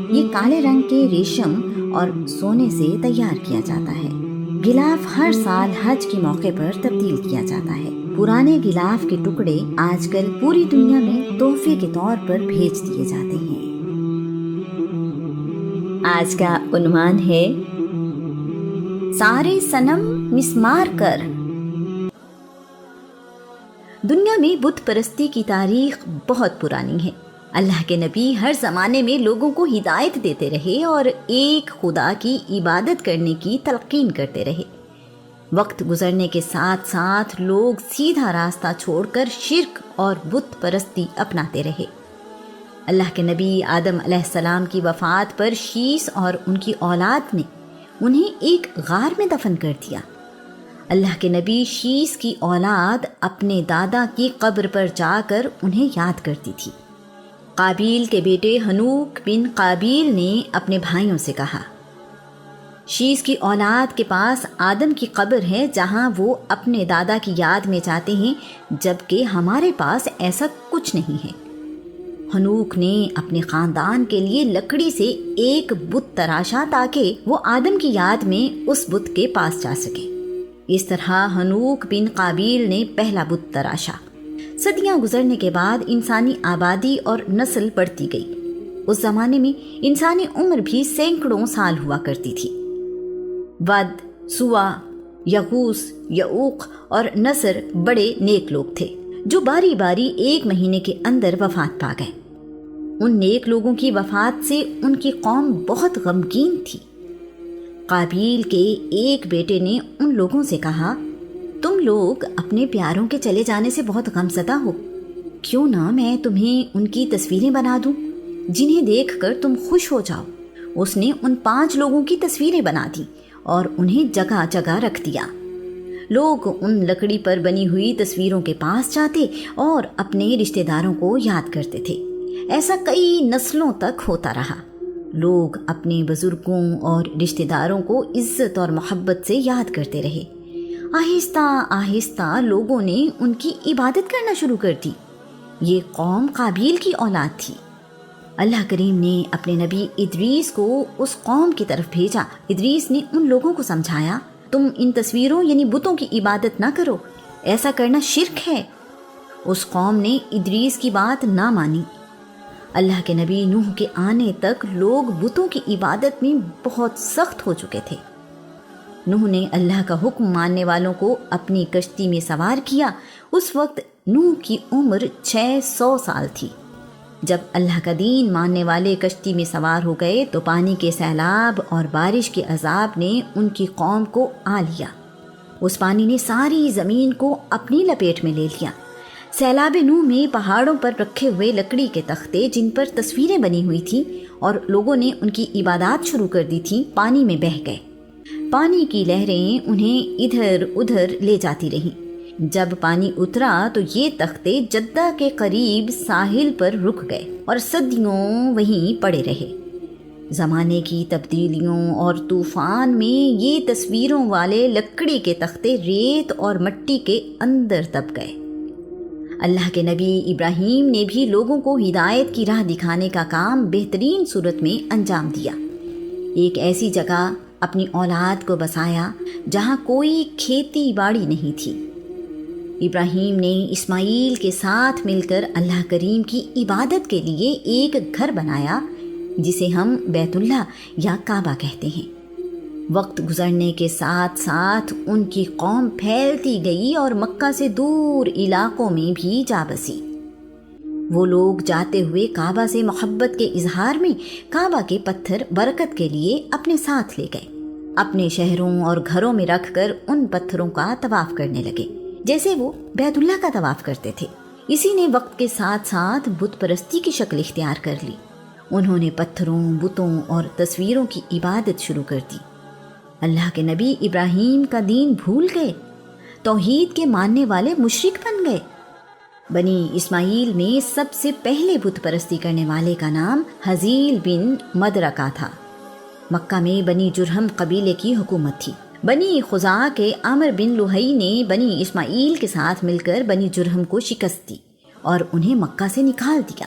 یہ کالے رنگ کے ریشم اور سونے سے تیار کیا جاتا ہے۔ غلاف ہر سال حج کے موقع پر تبدیل کیا جاتا ہے۔ پرانے غلاف کے ٹکڑے آج کل پوری دنیا میں تحفے کے طور پر بھیج دیے جاتے ہیں۔ آج کا عنوان ہے سارے صنم مسمار کر۔ دنیا میں بت پرستی کی تاریخ بہت پرانی ہے۔ اللہ کے نبی ہر زمانے میں لوگوں کو ہدایت دیتے رہے اور ایک خدا کی عبادت کرنے کی تلقین کرتے رہے۔ وقت گزرنے کے ساتھ ساتھ لوگ سیدھا راستہ چھوڑ کر شرک اور بت پرستی اپناتے رہے۔ اللہ کے نبی آدم علیہ السلام کی وفات پر شیس اور ان کی اولاد نے انہیں ایک غار میں دفن کر دیا۔ اللہ کے نبی شیس کی اولاد اپنے دادا کی قبر پر جا کر انہیں یاد کرتی تھی۔ قابیل کے بیٹے ہنوک بن قابیل نے اپنے بھائیوں سے کہا، شیس کی اولاد کے پاس آدم کی قبر ہے جہاں وہ اپنے دادا کی یاد میں جاتے ہیں، جبکہ ہمارے پاس ایسا کچھ نہیں ہے۔ ہنوک نے اپنے خاندان کے لیے لکڑی سے ایک بت تراشا تاکہ وہ آدم کی یاد میں اس بت کے پاس جا سکے۔ اس طرح ہنوک بن قابیل نے پہلا بت تراشا۔ صدیاں گزرنے کے بعد انسانی آبادی اور نسل بڑھتی گئی۔ اس زمانے میں انسانی عمر بھی سینکڑوں سال ہوا کرتی تھی۔ ود، سوا، یغوس، یعوق اور نصر بڑے نیک لوگ تھے جو باری باری 1 مہینے کے اندر وفات پا گئے۔ ان نیک لوگوں کی وفات سے ان کی قوم بہت غمگین تھی۔ قابیل کے ایک بیٹے نے ان لوگوں سے کہا، تم لوگ اپنے پیاروں کے چلے جانے سے بہت غمزدہ ہو، کیوں نہ میں تمہیں ان کی تصویریں بنا دوں جنہیں دیکھ کر تم خوش ہو جاؤ۔ اس نے ان 5 لوگوں کی تصویریں بنا دی اور انہیں جگہ جگہ رکھ دیا۔ لوگ ان لکڑی پر بنی ہوئی تصویروں کے پاس جاتے اور اپنے رشتہ داروں کو یاد کرتے تھے۔ ایسا کئی نسلوں تک ہوتا رہا۔ لوگ اپنے بزرگوں اور رشتہ داروں کو عزت اور محبت سے یاد کرتے رہے۔ آہستہ آہستہ لوگوں نے ان کی عبادت کرنا شروع کر دی۔ یہ قوم قابیل کی اولاد تھی۔ اللہ کریم نے اپنے نبی ادریس کو اس قوم کی طرف بھیجا۔ ادریس نے ان لوگوں کو سمجھایا، تم ان تصویروں یعنی بتوں کی عبادت نہ کرو، ایسا کرنا شرک ہے۔ اس قوم نے ادریس کی بات نہ مانی۔ اللہ کے نبی نوح کے آنے تک لوگ بتوں کی عبادت میں بہت سخت ہو چکے تھے۔ نوح نے اللہ کا حکم ماننے والوں کو اپنی کشتی میں سوار کیا۔ اس وقت نوح کی عمر 600 سال تھی۔ جب اللہ کا دین ماننے والے کشتی میں سوار ہو گئے تو پانی کے سیلاب اور بارش کے عذاب نے ان کی قوم کو آ لیا۔ اس پانی نے ساری زمین کو اپنی لپیٹ میں لے لیا۔ سیلاب نوح میں پہاڑوں پر رکھے ہوئے لکڑی کے تختے جن پر تصویریں بنی ہوئی تھیں اور لوگوں نے ان کی عبادات شروع کر دی تھیں، پانی میں بہہ گئے۔ پانی کی لہریں انہیں ادھر ادھر لے جاتی رہیں۔ جب پانی اترا تو یہ تختے جدہ کے قریب ساحل پر رک گئے اور صدیوں وہیں پڑے رہے۔ زمانے کی تبدیلیوں اور طوفان میں یہ تصویروں والے لکڑی کے تختے ریت اور مٹی کے اندر دب گئے۔ اللہ کے نبی ابراہیم نے بھی لوگوں کو ہدایت کی راہ دکھانے کا کام بہترین صورت میں انجام دیا۔ ایک ایسی جگہ اپنی اولاد کو بسایا جہاں کوئی کھیتی باڑی نہیں تھی۔ ابراہیم نے اسماعیل کے ساتھ مل کر اللہ کریم کی عبادت کے لیے ایک گھر بنایا جسے ہم بیت اللہ یا کعبہ کہتے ہیں۔ وقت گزرنے کے ساتھ ساتھ ان کی قوم پھیلتی گئی اور مکہ سے دور علاقوں میں بھی جا بسی۔ وہ لوگ جاتے ہوئے کعبہ سے محبت کے اظہار میں کعبہ کے پتھر برکت کے لیے اپنے ساتھ لے گئے۔ اپنے شہروں اور گھروں میں رکھ کر ان پتھروں کا طواف کرنے لگے جیسے وہ بیت اللہ کا طواف کرتے تھے۔ اسی نے وقت کے ساتھ ساتھ بت پرستی کی شکل اختیار کر لی۔ انہوں نے پتھروں، بتوں اور تصویروں کی عبادت شروع کر دی۔ اللہ کے نبی ابراہیم کا دین بھول گئے، توحید کے ماننے والے مشرک بن گئے۔ بنی اسماعیل میں سب سے پہلے بت پرستی کرنے والے کا نام حزیل بن مدرکہ تھا۔ مکہ میں بنی جرہم قبیلے کی حکومت تھی۔ بنی خزاعہ کے عامر بن لوہی نے بنی اسماعیل کے ساتھ مل کر بنی جرہم کو شکست دی اور انہیں مکہ سے نکال دیا۔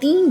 3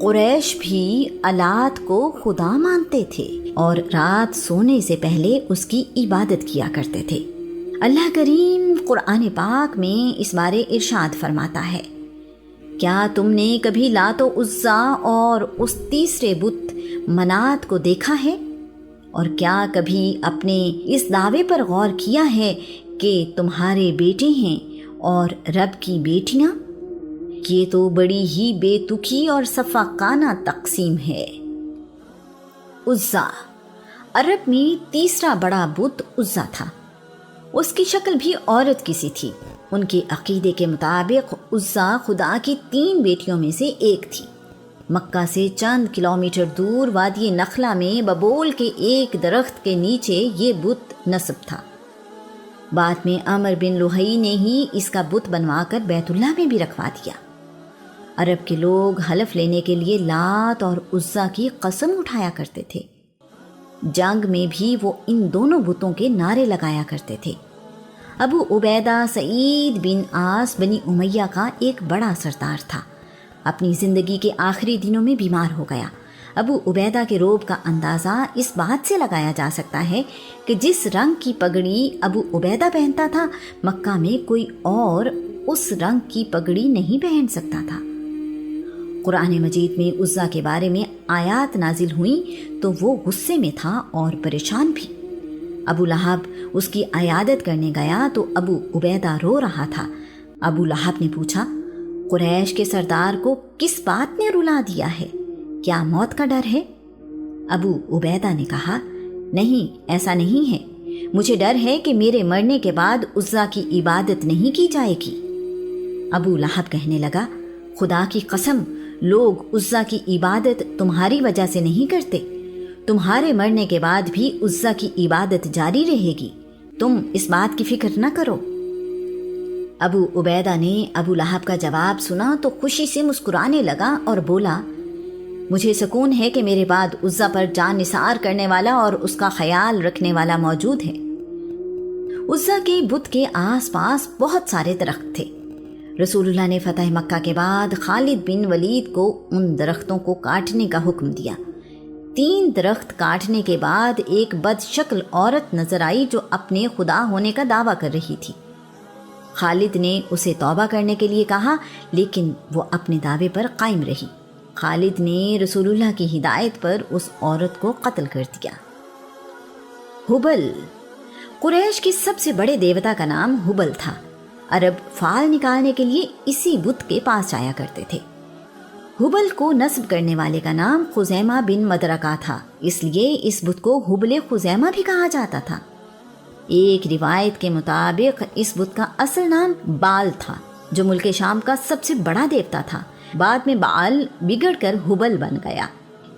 قریش بھی اللات کو خدا مانتے تھے اور رات سونے سے پہلے اس کی عبادت کیا کرتے تھے۔ اللہ کریم قرآن پاک میں اس بارے ارشاد فرماتا ہے، کیا تم نے کبھی لات و عزیٰ اور اس تیسرے بت منات کو دیکھا ہے؟ اور کیا کبھی اپنے اس دعوے پر غور کیا ہے کہ تمہارے بیٹے ہیں اور رب کی بیٹیاں؟ یہ تو بڑی ہی بے تکی اور سفاکانہ تقسیم ہے۔ عزیٰ، عرب میں تیسرا بڑا بت عزیٰ تھا۔ اس کی شکل بھی عورت کی سی تھی۔ ان کے عقیدے کے مطابق عزیٰ خدا کی 3 بیٹیوں میں سے ایک تھی۔ مکہ سے چند کلومیٹر دور وادی نخلا میں ببول کے ایک درخت کے نیچے یہ بت نصب تھا۔ بعد میں عمر بن لوہی نے ہی اس کا بت بنوا کر بیت اللہ میں بھی رکھوا دیا۔ عرب کے لوگ حلف لینے کے لیے لات اور عزیٰ کی قسم اٹھایا کرتے تھے۔ جنگ میں بھی وہ ان دونوں بتوں کے نعرے لگایا کرتے تھے۔ ابو عبیدہ سعید بن عاص بنی امیہ کا ایک بڑا سردار تھا۔ اپنی زندگی کے آخری دنوں میں بیمار ہو گیا۔ ابو عبیدہ کے روب کا اندازہ اس بات سے لگایا جا سکتا ہے کہ جس رنگ کی پگڑی ابو عبیدہ پہنتا تھا، مکہ میں کوئی اور اس رنگ کی پگڑی نہیں پہن سکتا تھا۔ قرآن مجید میں عزیٰ کے بارے میں آیات نازل ہوئیں تو وہ غصے میں تھا اور پریشان بھی۔ ابو لہب اس کی عیادت کرنے گیا تو ابو عبیدہ رو رہا تھا۔ ابو لہب نے پوچھا، قریش کے سردار کو کس بات نے رلا دیا ہے؟ کیا موت کا ڈر ہے؟ ابو عبیدہ نے کہا، نہیں، ایسا نہیں ہے۔ مجھے ڈر ہے کہ میرے مرنے کے بعد عزیٰ کی عبادت نہیں کی جائے گی۔ ابو لہب کہنے لگا، خدا کی قسم، لوگ عزیٰ کی عبادت تمہاری وجہ سے نہیں کرتے۔ تمہارے مرنے کے بعد بھی عزیٰ کی عبادت جاری رہے گی، تم اس بات کی فکر نہ کرو۔ ابو عبیدہ نے ابو لہب کا جواب سنا تو خوشی سے مسکرانے لگا اور بولا، مجھے سکون ہے کہ میرے بعد عزیٰ پر جان نثار کرنے والا اور اس کا خیال رکھنے والا موجود ہے۔ عزیٰ کے بت کے آس پاس بہت سارے درخت تھے۔ رسول اللہ نے فتح مکہ کے بعد خالد بن ولید کو ان درختوں کو کاٹنے کا حکم دیا۔ 3 درخت کاٹنے کے بعد ایک بد شکل عورت نظر آئی جو اپنے خدا ہونے کا دعویٰ کر رہی تھی۔ خالد نے اسے توبہ کرنے کے لیے کہا، لیکن وہ اپنے دعوے پر قائم رہی۔ خالد نے رسول اللہ کی ہدایت پر اس عورت کو قتل کر دیا۔ ہبل، قریش کے سب سے بڑے دیوتا کا نام ہبل تھا۔ عرب فال نکالنے کے لیے اسی بت کے پاس جایا کرتے تھے۔ ہبل کو نصب کرنے والے کا نام خزیمہ بن مدرکہ تھا، اس لیے اس بت کو ہبل خزیمہ بھی کہا جاتا تھا۔ ایک روایت کے مطابق اس بت کا اصل نام بال تھا، جو ملک شام کا سب سے بڑا دیوتا تھا۔ بعد میں بال بگڑ کر ہبل بن گیا۔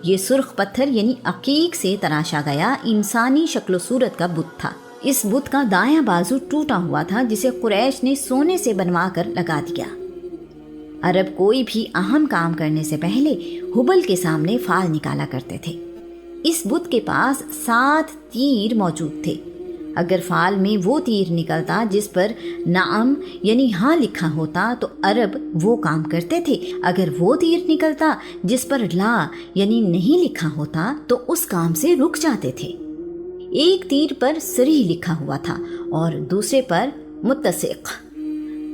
یہ سرخ پتھر یعنی عقیق سے تراشا گیا انسانی شکل و صورت کا بت تھا۔ اس بت کا دایاں بازو ٹوٹا ہوا تھا جسے قریش نے سونے سے بنوا کر لگا دیا۔ عرب کوئی بھی اہم کام کرنے سے پہلے ہبل کے سامنے فال نکالا کرتے تھے۔ اس بت کے پاس 7 تیر موجود تھے۔ اگر فال میں وہ تیر نکلتا جس پر نعم یعنی ہاں لکھا ہوتا تو عرب وہ کام کرتے تھے، اگر وہ تیر نکلتا جس پر لا یعنی نہیں لکھا ہوتا تو اس کام سے رک جاتے تھے۔ ایک تیر پر صریح لکھا ہوا تھا اور دوسرے پر متسق۔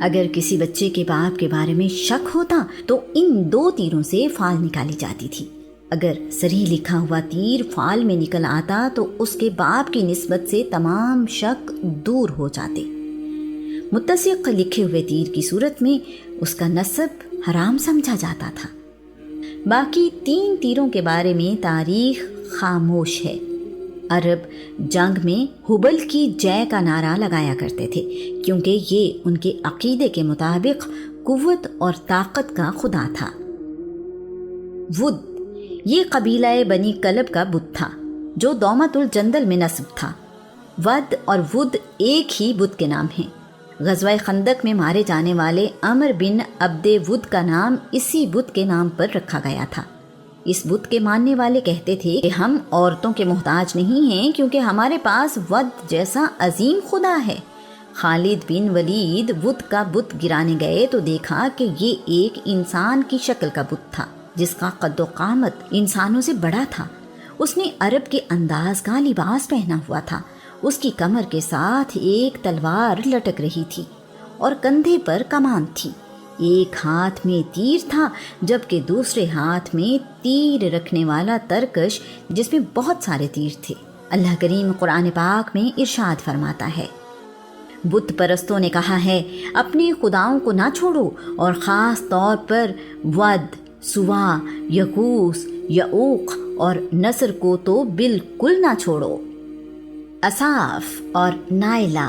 اگر کسی بچے کے باپ کے بارے میں شک ہوتا تو ان 2 تیروں سے فال نکالی جاتی تھی۔ اگر صریح لکھا ہوا تیر فال میں نکل آتا تو اس کے باپ کی نسبت سے تمام شک دور ہو جاتے۔ متسق لکھے ہوئے تیر کی صورت میں اس کا نسب حرام سمجھا جاتا تھا۔ باقی 3 تیروں کے بارے میں تاریخ خاموش ہے۔ عرب جنگ میں ہبل کی جے کا نعرہ لگایا کرتے تھے کیونکہ یہ ان کے عقیدے کے مطابق قوت اور طاقت کا خدا تھا۔ ود، یہ قبیلہ بنی کلب کا بت تھا جو دومت الجندل میں نصب تھا۔ ود اور ود ایک ہی بت کے نام ہیں۔ غزوہ خندق میں مارے جانے والے عمر بن عبد ود کا نام اسی بت کے نام پر رکھا گیا تھا۔ اس بت کے ماننے والے کہتے تھے کہ ہم عورتوں کے محتاج نہیں ہیں کیونکہ ہمارے پاس ود جیسا عظیم خدا ہے۔ خالد بن ولید ود کا بت گرانے گئے تو دیکھا کہ یہ ایک انسان کی شکل کا بت تھا۔ جس کا قد و قامت انسانوں سے بڑا تھا۔ اس نے عرب کے انداز کا لباس پہنا ہوا تھا۔ اس کی کمر کے ساتھ ایک تلوار لٹک رہی تھی اور کندھے پر کمان تھی۔ ایک ہاتھ میں تیر تھا جبکہ دوسرے ہاتھ میں تیر رکھنے والا ترکش جس میں بہت سارے تیر تھے۔ اللہ کریم قرآن پاک میں ارشاد فرماتا ہے، بت پرستوں نے کہا ہے اپنے خداؤں کو نہ چھوڑو، اور خاص طور پر ود، سوا، یغوث، یعوق اور نصر کو تو بالکل نہ چھوڑو۔ اصاف اور نائلہ۔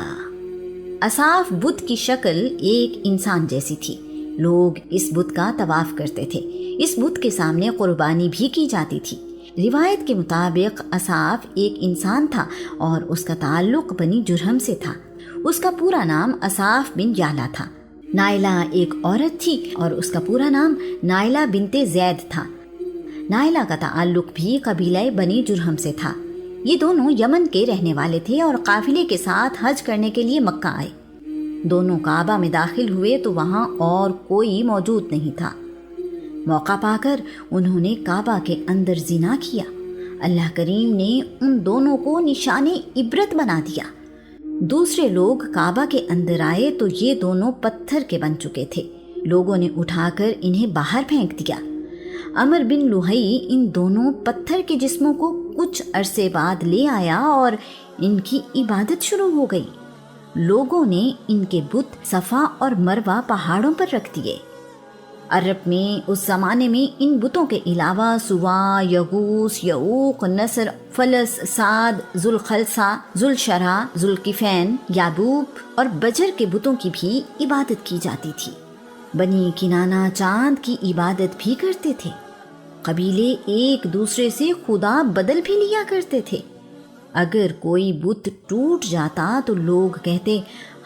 اصاف بت کی شکل ایک انسان جیسی تھی۔ لوگ اس بت کا طواف کرتے تھے۔ اس بت کے سامنے قربانی بھی کی جاتی تھی۔ روایت کے مطابق اصاف ایک انسان تھا اور اس کا تعلق بنی جرہم سے تھا۔ اس کا پورا نام اصاف بن یعلا تھا۔ نائلہ ایک عورت تھی اور اس کا پورا نام نائلہ بنت زید تھا۔ نائلہ کا تعلق بھی قبیلہ بنی جرہم سے تھا۔ یہ دونوں یمن کے رہنے والے تھے اور قافلے کے ساتھ حج کرنے کے لیے مکہ آئے۔ دونوں کعبہ میں داخل ہوئے تو وہاں اور کوئی موجود نہیں تھا۔ موقع پا کر انہوں نے کعبہ کے اندر زنا کیا۔ اللہ کریم نے ان دونوں کو نشان عبرت بنا دیا۔ دوسرے لوگ کعبہ کے اندر آئے تو یہ دونوں پتھر کے بن چکے تھے۔ لوگوں نے اٹھا کر انہیں باہر پھینک دیا۔ عمر بن لوہی ان دونوں پتھر کے جسموں کو کچھ عرصے بعد لے آیا اور ان کی عبادت شروع ہو گئی۔ لوگوں نے ان کے بت صفا اور مروہ پہاڑوں پر رکھ دیے۔ عرب میں اس زمانے میں ان بتوں کے علاوہ سوا، یغوث، یعوق، نصر، فلس، سعد، ذوالخلصہ، ذوالشرح، ذوالکفین، یابوب اور بجر کے بتوں کی بھی عبادت کی جاتی تھی۔ بنی کنانہ چاند کی عبادت بھی کرتے تھے۔ قبیلے ایک دوسرے سے خدا بدل بھی لیا کرتے تھے۔ اگر کوئی بت ٹوٹ جاتا تو لوگ کہتے،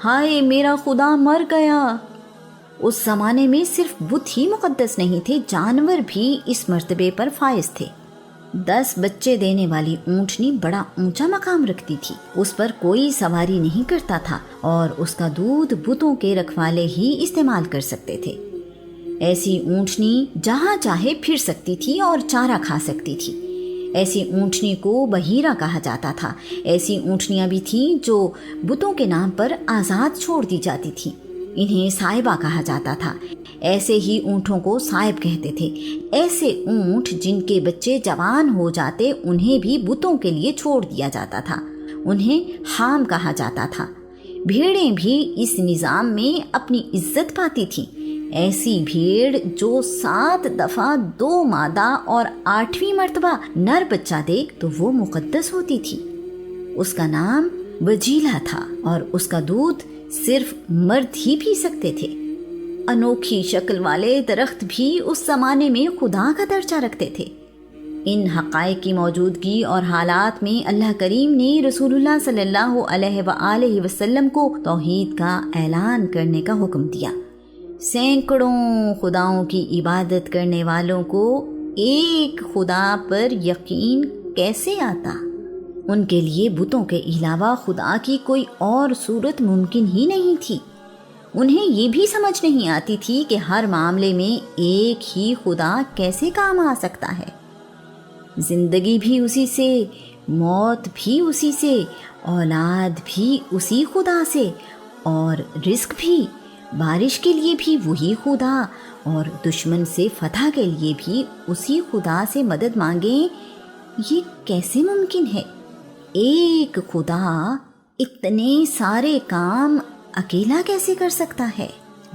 ہائے میرا خدا مر گیا۔ اس زمانے میں صرف بت ہی مقدس نہیں تھے، جانور بھی اس مرتبے پر فائز تھے۔ 10 بچے دینے والی اونٹنی بڑا اونچا مقام رکھتی تھی۔ اس پر کوئی سواری نہیں کرتا تھا اور اس کا دودھ بتوں کے رکھوالے ہی استعمال کر سکتے تھے۔ ایسی اونٹنی جہاں چاہے پھر سکتی تھی اور چارہ کھا سکتی تھی۔ ایسی اونٹنی کو بحیرہ کہا جاتا تھا۔ ایسی اونٹنیاں بھی تھیں جو بتوں کے نام پر آزاد چھوڑ دی جاتی تھیں، انہیں صائبہ کہا جاتا تھا۔ ایسے ہی اونٹوں کو صائب کہتے تھے۔ ایسے اونٹ جن کے بچے جوان ہو جاتے انہیں بھی بتوں کے لیے چھوڑ دیا جاتا تھا، انہیں حام کہا جاتا تھا۔ بھیڑیں بھی اس نظام میں اپنی عزت پاتی تھیں۔ ایسی بھیڑ جو 7 دفعہ 2 مادہ اور 8ویں مرتبہ نر بچہ دے تو وہ مقدس ہوتی تھی۔ اس کا نام وجیلہ تھا اور اس کا دودھ صرف مرد ہی پی سکتے تھے۔ انوکھی شکل والے درخت بھی اس زمانے میں خدا کا درجہ رکھتے تھے۔ ان حقائق کی موجودگی اور حالات میں اللہ کریم نے رسول اللہ صلی اللہ علیہ وآلہ وسلم کو توحید کا اعلان کرنے کا حکم دیا۔ سینکڑوں خداؤں کی عبادت کرنے والوں کو ایک خدا پر یقین کیسے آتا؟ ان کے لیے بتوں کے علاوہ خدا کی کوئی اور صورت ممکن ہی نہیں تھی۔ انہیں یہ بھی سمجھ نہیں آتی تھی کہ ہر معاملے میں ایک ہی خدا کیسے کام آ سکتا ہے۔ زندگی بھی اسی سے، موت بھی اسی سے، اولاد بھی اسی خدا سے، اور رزق بھی، بارش کے لیے بھی وہی خدا، اور دشمن سے فتح کے لیے بھی اسی خدا سے مدد مانگیں۔ یہ کیسے ممکن ہے؟ ایک خدا اتنے سارے کام اکیلا کیسے کر سکتا ہے؟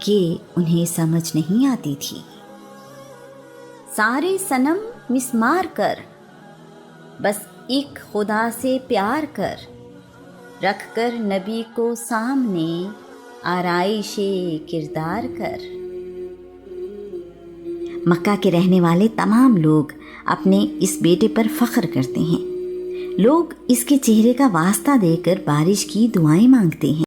یہ انہیں سمجھ نہیں آتی تھی۔ سارے صنم مسمار کر، بس ایک خدا سے پیار کر، رکھ کر نبی کو سامنے آرائش کردار کر۔ مکہ کے رہنے والے تمام لوگ اپنے اس بیٹے پر فخر کرتے ہیں۔ لوگ اس کے چہرے کا واسطہ دے کر بارش کی دعائیں مانگتے ہیں۔